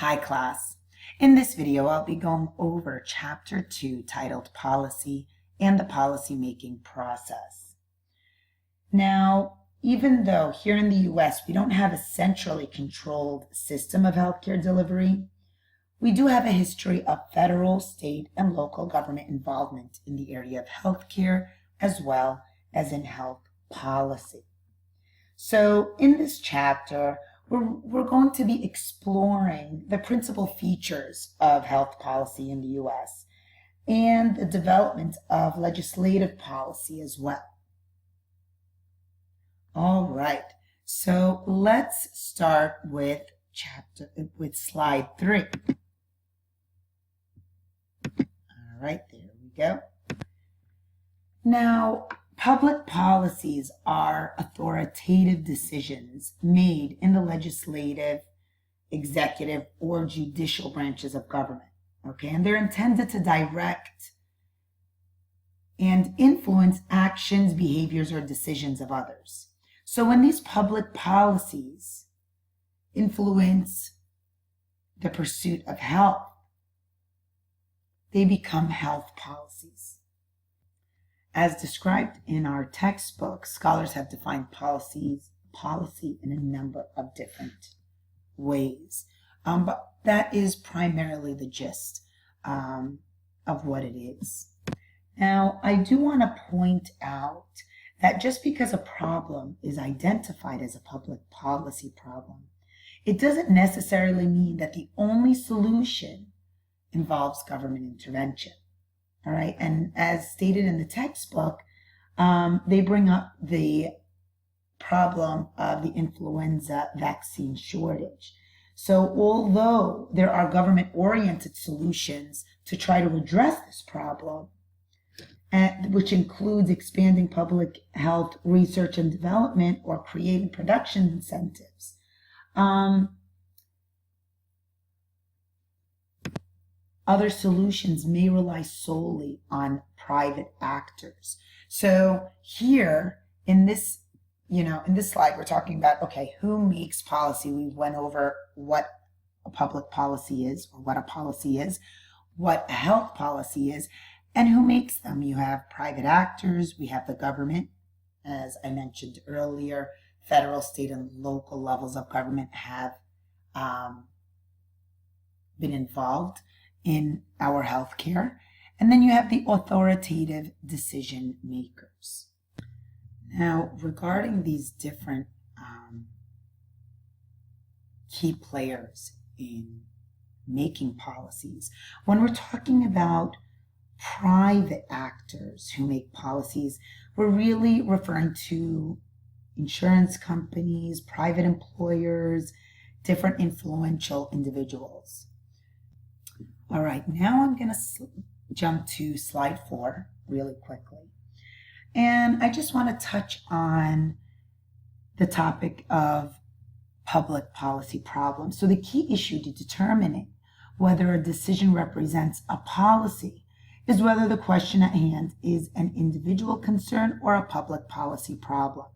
Hi class. In this video, I'll be going over Chapter 2 titled Policy and the Policymaking Process. Now, even though here in the US we don't have a centrally controlled system of healthcare delivery, we do have a history of federal, state, and local government involvement in the area of healthcare as well as in health policy. So in this chapter, we're going to be exploring the principal features of health policy in the U.S. and the development of legislative policy as well. All right, so let's start with slide 3. All right, there we go. Now, public policies are authoritative decisions made in the legislative, executive, or judicial branches of government, okay? And they're intended to direct and influence actions, behaviors, or decisions of others. So when these public policies influence the pursuit of health, they become health policies. As described in our textbook, scholars have defined policy in a number of different ways. But that is primarily the gist of what it is. Now, I do want to point out that just because a problem is identified as a public policy problem, it doesn't necessarily mean that the only solution involves government intervention. All right, and as stated in the textbook, they bring up the problem of the influenza vaccine shortage. So although there are government-oriented solutions to try to address this problem, which includes expanding public health research and development or creating production incentives, other solutions may rely solely on private actors. So here in this slide, we're talking about, okay, who makes policy? We went over what a public policy is, or what a policy is, what a health policy is, and who makes them. You have private actors, we have the government, as I mentioned earlier, federal, state, and local levels of government have been involved in our healthcare. And then you have the authoritative decision makers. Now, regarding these different key players in making policies, when we're talking about private actors who make policies, we're really referring to insurance companies, private employers, different influential individuals. All right, now I'm going to jump to slide 4 really quickly. And I just want to touch on the topic of public policy problems. So the key issue to determining whether a decision represents a policy is whether the question at hand is an individual concern or a public policy problem.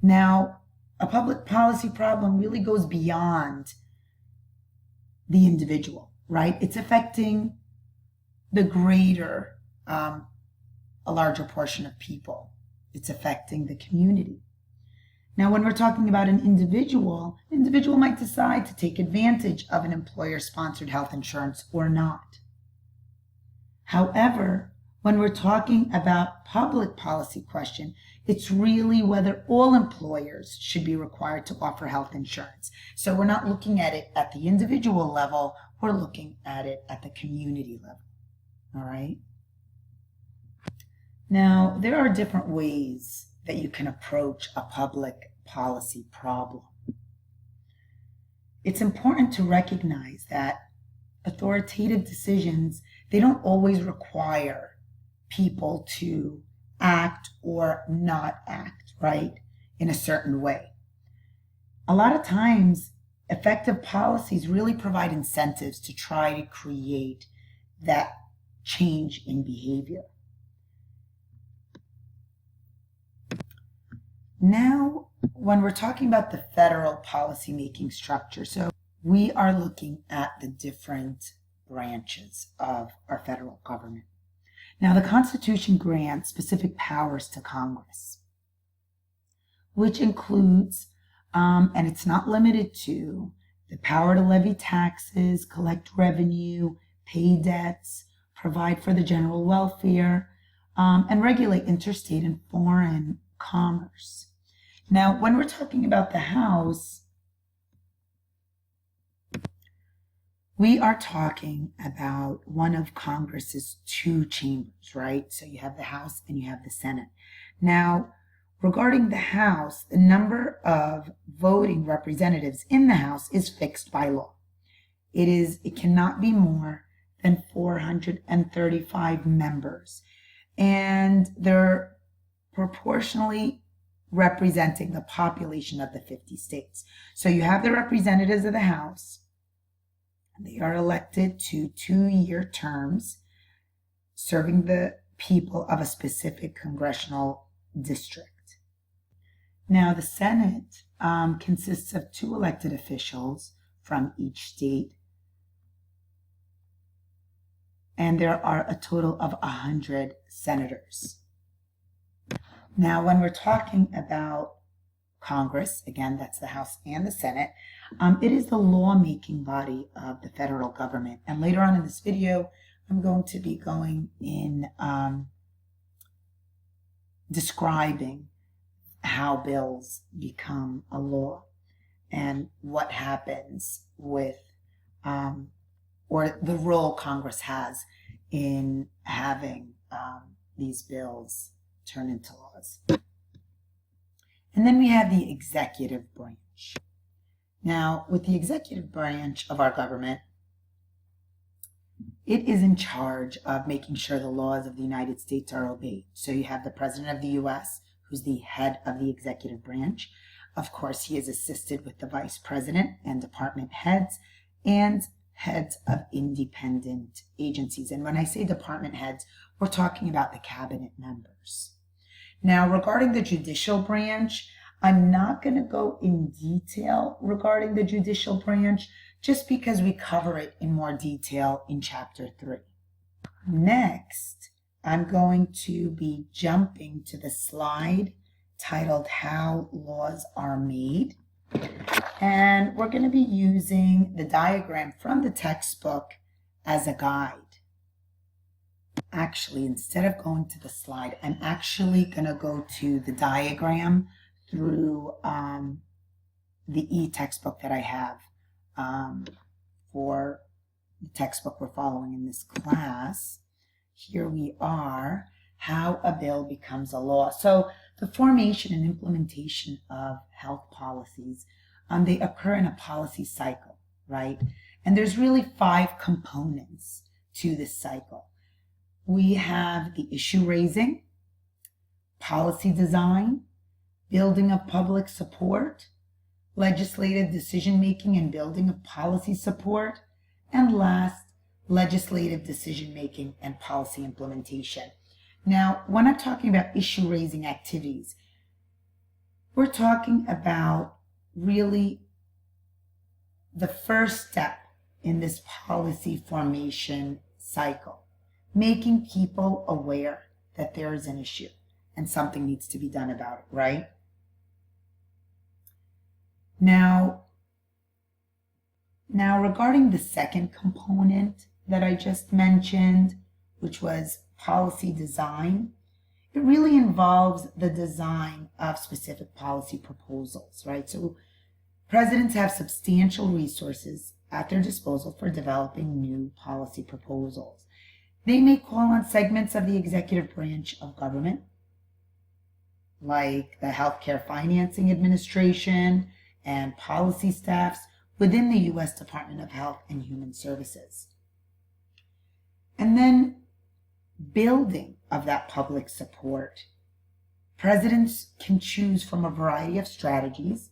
Now, a public policy problem really goes beyond the individual, right? It's affecting the greater, a larger portion of people. It's affecting the community. Now, when we're talking about an individual might decide to take advantage of an employer-sponsored health insurance or not. However, when we're talking about public policy question, it's really whether all employers should be required to offer health insurance. So we're not looking at it at the individual level, we're looking at it at the community level. All right? Now, there are different ways that you can approach a public policy problem. It's important to recognize that authoritative decisions, they don't always require people to act or not act, right, in a certain way. A lot of times, effective policies really provide incentives to try to create that change in behavior. Now, when we're talking about the federal policymaking structure, so we are looking at the different branches of our federal government. Now, the Constitution grants specific powers to Congress, which includes, and it's not limited to, the power to levy taxes, collect revenue, pay debts, provide for the general welfare, and regulate interstate and foreign commerce. Now, when we're talking about the House, we are talking about one of Congress's two chambers, right? So you have the House and you have the Senate. Now, regarding the House, the number of voting representatives in the House is fixed by law. It cannot be more than 435 members, and they're proportionally representing the population of the 50 states. So you have the representatives of the House. They are elected to 2-year terms, serving the people of a specific congressional district. Now, the Senate consists of 2 elected officials from each state, and there are a total of 100 senators. Now, when we're talking about Congress, again, that's the House and the Senate, it is the lawmaking body of the federal government. And later on in this video, I'm going to be going in describing how bills become a law and what happens with, or the role Congress has in having these bills turn into laws. And then we have the executive branch. Now, with the executive branch of our government, it is in charge of making sure the laws of the United States are obeyed. So you have the President of the U.S., who's the head of the executive branch. Of course, he is assisted with the Vice President and department heads and heads of independent agencies. And when I say department heads, we're talking about the cabinet members. Now, regarding the judicial branch, I'm not going to go in detail regarding the judicial branch just because we cover it in more detail in Chapter 3. Next, I'm going to be jumping to the slide titled How Laws Are Made. And we're going to be using the diagram from the textbook as a guide. Actually, instead of going to the slide, I'm actually going to go to the diagram through the e-textbook that I have for the textbook we're following in this class. Here we are, how a bill becomes a law. So the formation and implementation of health policies, they occur in a policy cycle, right? And there's really 5 components to this cycle. We have the issue raising, policy design, building of public support, legislative decision-making and building of policy support, and last, legislative decision-making and policy implementation. Now, when I'm talking about issue-raising activities, we're talking about really the first step in this policy formation cycle, making people aware that there is an issue and something needs to be done about it, right? Now regarding the second component that I just mentioned, which was policy design, it really involves the design of specific policy proposals, right? So presidents have substantial resources at their disposal for developing new policy proposals. They may call on segments of the executive branch of government, like the Healthcare Financing Administration and policy staffs within the U.S. Department of Health and Human Services. And then building of that public support. Presidents can choose from a variety of strategies.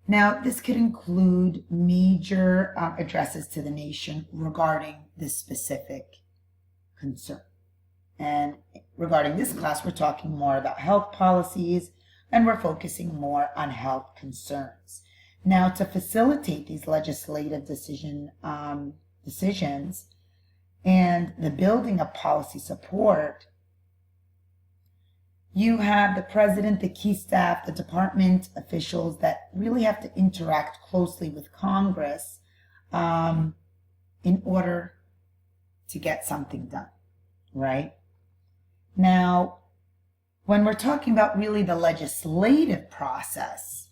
Now, this could include major addresses to the nation regarding this specific concern. And regarding this class, we're talking more about health policies, and we're focusing more on health concerns. Now, to facilitate these legislative decisions and the building of policy support, you have the president, the key staff, the department officials that really have to interact closely with Congress in order to get something done, right? Now, when we're talking about really the legislative process,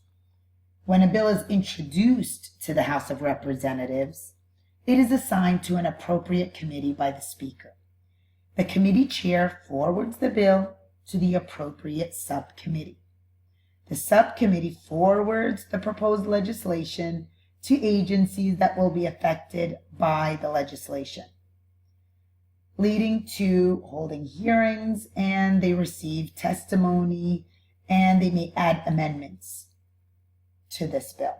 when a bill is introduced to the House of Representatives, it is assigned to an appropriate committee by the Speaker. The committee chair forwards the bill to the appropriate subcommittee. The subcommittee forwards the proposed legislation to agencies that will be affected by the legislation, leading to holding hearings, and they receive testimony, and they may add amendments to this bill.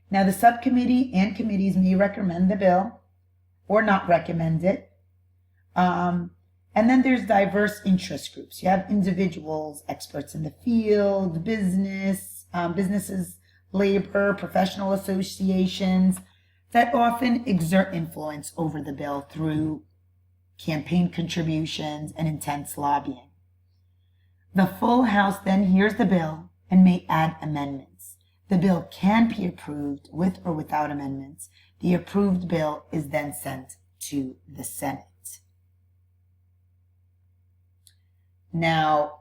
Now, the subcommittee and committees may recommend the bill or not recommend it. And then there's diverse interest groups. You have individuals, experts in the field, businesses, labor, professional associations that often exert influence over the bill through campaign contributions and intense lobbying. The full House then hears the bill and may add amendments. The bill can be approved with or without amendments. The approved bill is then sent to the Senate. Now,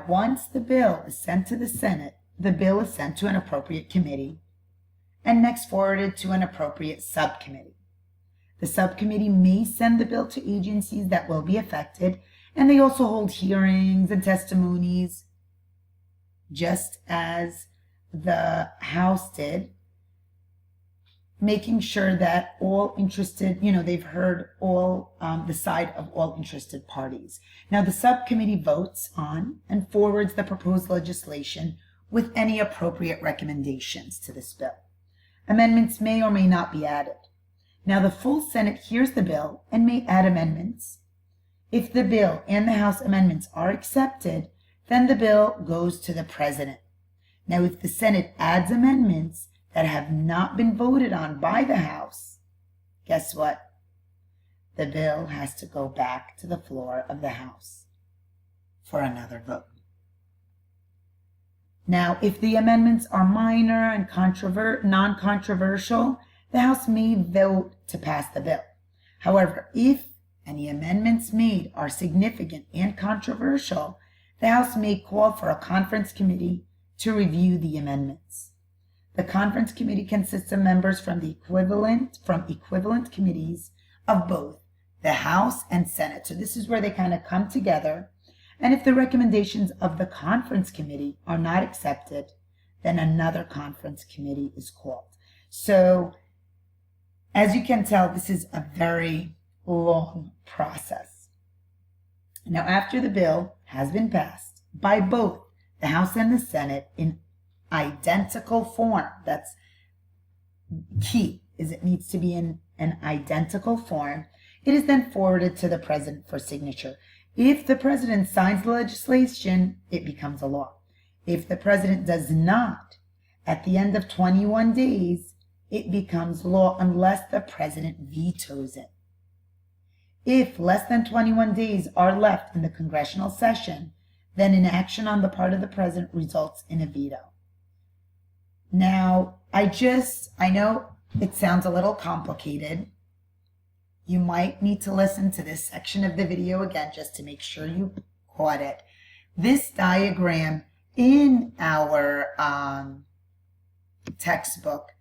once the bill is sent to the Senate, the bill is sent to an appropriate committee and next forwarded to an appropriate subcommittee. The subcommittee may send the bill to agencies that will be affected, and they also hold hearings and testimonies, just as the House did, making sure that all interested, they've heard all the side of all interested parties. Now, the subcommittee votes on and forwards the proposed legislation with any appropriate recommendations to this bill. Amendments may or may not be added. Now, the full Senate hears the bill and may add amendments. If the bill and the House amendments are accepted, then the bill goes to the president. Now, if the Senate adds amendments that have not been voted on by the House, guess what? The bill has to go back to the floor of the House for another vote. Now, if the amendments are minor and non-controversial, the House may vote to pass the bill. However, if any amendments made are significant and controversial, the House may call for a conference committee to review the amendments. The conference committee consists of members from equivalent committees of both the House and Senate. So this is where they kind of come together. And if the recommendations of the conference committee are not accepted, then another conference committee is called. So as you can tell, this is a very long process. Now, after the bill has been passed by both the House and the Senate in identical form, that's key, is it needs to be in an identical form, it is then forwarded to the president for signature. If the president signs the legislation, it becomes a law. If the president does not, at the end of 21 days, it becomes law unless the president vetoes it. If less than 21 days are left in the congressional session, then inaction on the part of the president results in a veto. Now, I know it sounds a little complicated. You might need to listen to this section of the video again just to make sure you caught it. This diagram in our textbook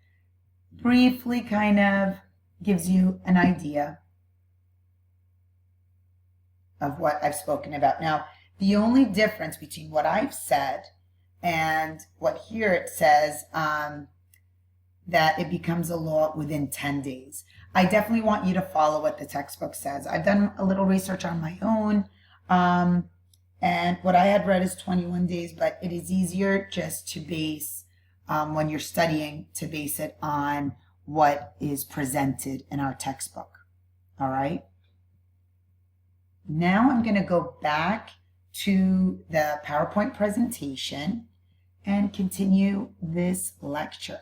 briefly kind of gives you an idea of what I've spoken about. Now, the only difference between what I've said and what here it says that it becomes a law within 10 days. I definitely want you to follow what the textbook says. I've done a little research on my own, and what I had read is 21 days, but it is easier just to base, when you're studying, to base it on what is presented in our textbook. All right? Now I'm going to go back to the PowerPoint presentation and continue this lecture.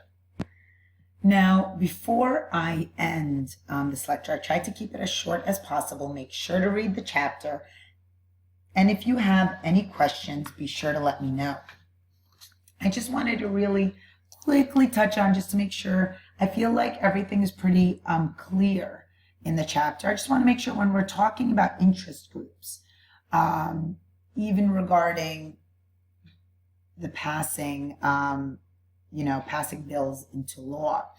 Now, before I end this lecture, I tried to keep it as short as possible. Make sure to read the chapter. And if you have any questions, be sure to let me know. I just wanted to really quickly touch on, just to make sure, I feel like everything is pretty clear in the chapter. I just want to make sure when we're talking about interest groups, even regarding the passing, passing bills into law,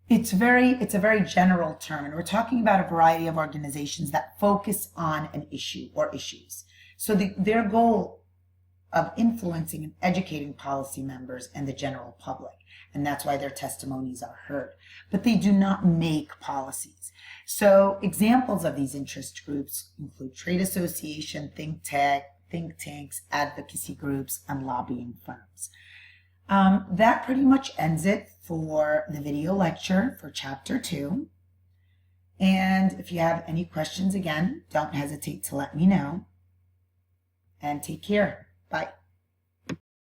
it's a very general term, and we're talking about a variety of organizations that focus on an issue or issues. So their goal of influencing and educating policy members and the general public, and that's why their testimonies are heard. But they do not make policies. So examples of these interest groups include trade association, think tanks, advocacy groups, and lobbying firms. That pretty much ends it for the video lecture for Chapter 2. And if you have any questions, again, don't hesitate to let me know. And take care. Bye.